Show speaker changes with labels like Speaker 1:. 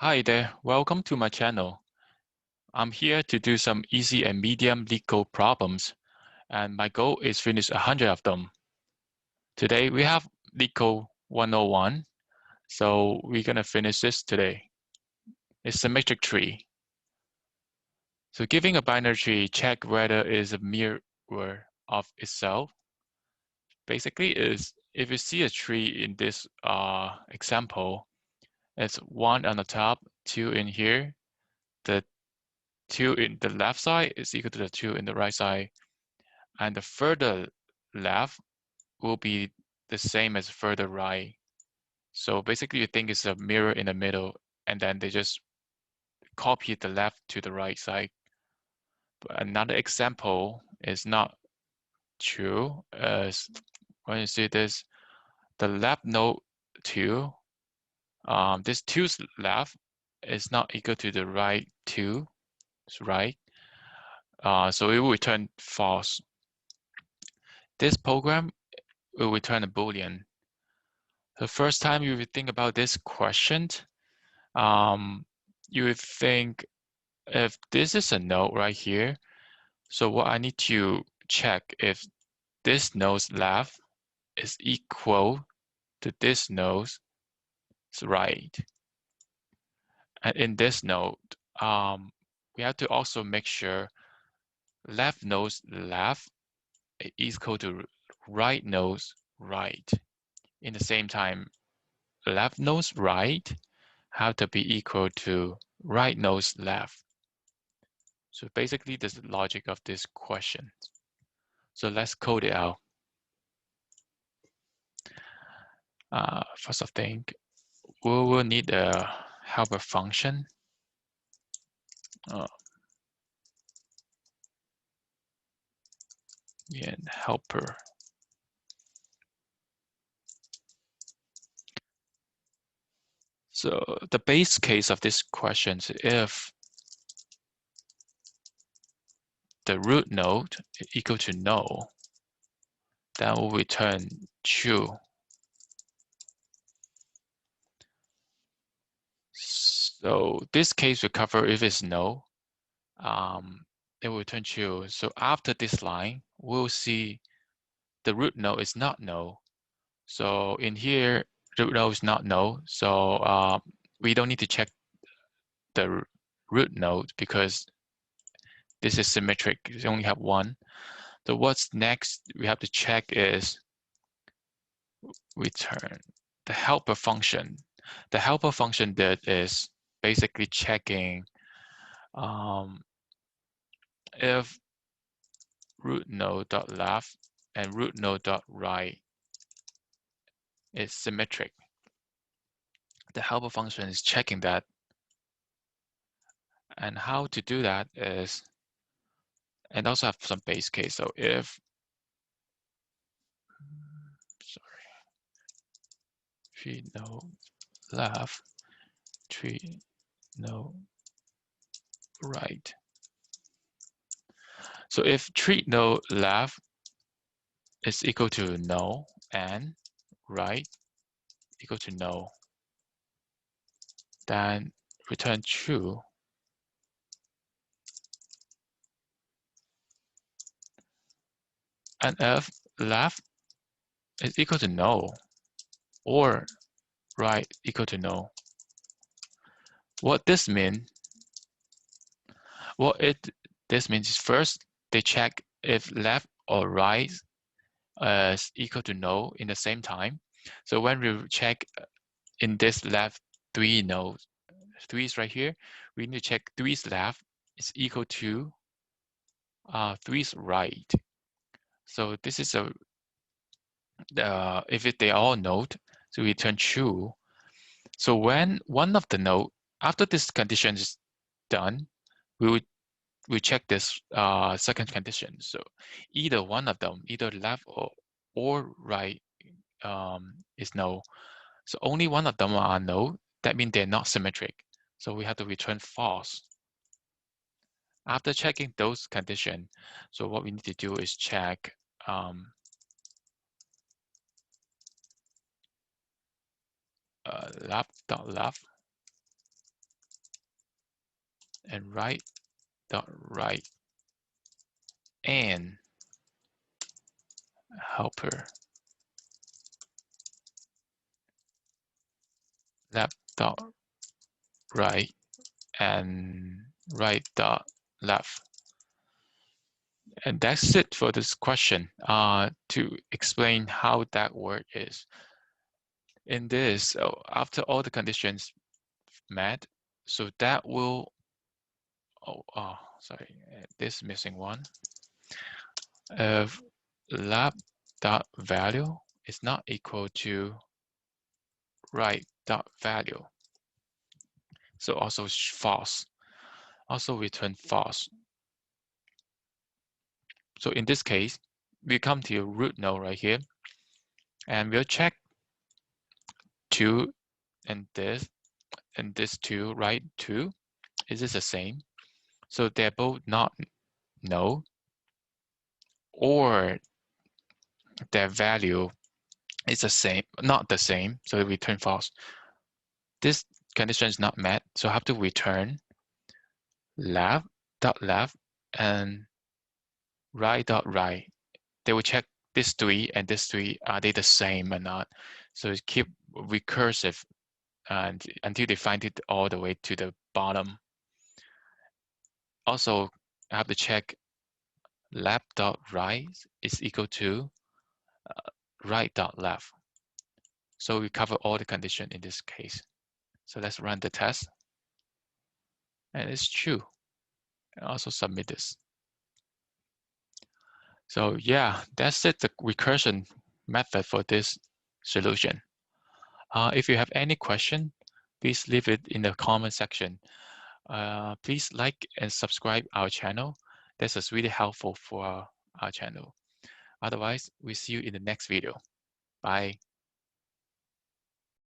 Speaker 1: Hi there, welcome to my channel. I'm here to do some easy and medium Leetcode problems, and my goal is finish 100 of them. Today we have Leetcode 101, so we're gonna finish this today. It's symmetric tree. So giving a binary tree, check whether it is a mirror of itself. Basically is, if you see a tree in this example, it's 1 on the top, 2 in here, the 2 in the left side is equal to the 2 in the right side, and the further left will be the same as further right. So basically you think it's a mirror in the middle, and then they just copy the left to the right side. But another example is not true, as when you see this, the left node 2, this 2's left is not equal to the right 2, right? So it will return false. This program will return a Boolean. The first time you would think about this question, you would think if this is a node right here, so what I need to check if this node's left is equal to this node's right. And in this node, we have to also make sure left node's left is equal to right node's right. In the same time, left node's right have to be equal to right node's left. So basically, this is the logic of this question. So let's code it out. First, I think we will need a helper function. And helper. So the base case of this question is if the root node is equal to null, then we'll return true. So this case will cover if it's null, it will return true. So after this line, we'll see the root node is not null. So in here, the root node is not null. So we don't need to check the root node because this is symmetric. You only have one. So what's next we have to check is return the helper function. The helper function that is basically checking if root node dot left and root node dot right is symmetric. The helper function is checking that. And how to do that is, and also have some base case. So if, tree node left, tree node right. So if tree node left is equal to null and right equal to null, then return true. And if left is equal to null or right equal to null, what this means, this means is first they check if left or right is equal to null in the same time. So when we check in this left 3 nodes, 3 is right here, we need to check 3's left is equal to 3's right. So this is if they all node, so we return true. So when one of the node, after this condition is done, we check this second condition. So either one of them, either left or right is null. So only one of them are null. That means they're not symmetric. So we have to return false. After checking those conditions, so what we need to do is check left and right.right and helper left.right and right.left. And that's it for this question. To explain how that word is. In this, after all the conditions met, so that will, sorry, this missing one. If lab.value is not equal to right.value, so also false, also return false. So in this case, we come to your root node right here, and we'll check 2 and this 2, right? 2, is this the same? So they're both not null, or their value is the same, not the same, so we return false. This condition is not met, so I have to return left.left and right.right. They will check this 3 and this 3, are they the same or not? So keep recursive and until they find it all the way to the bottom. Also, I have to check left.right is equal to right.left. So we cover all the condition in this case. So let's run the test. And it's true. And also submit this. So yeah, that's it, the recursion method for this solution. If you have any question, please leave it in the comment section. Please like and subscribe our channel. This is really helpful for our channel. Otherwise, we see you in the next video. Bye.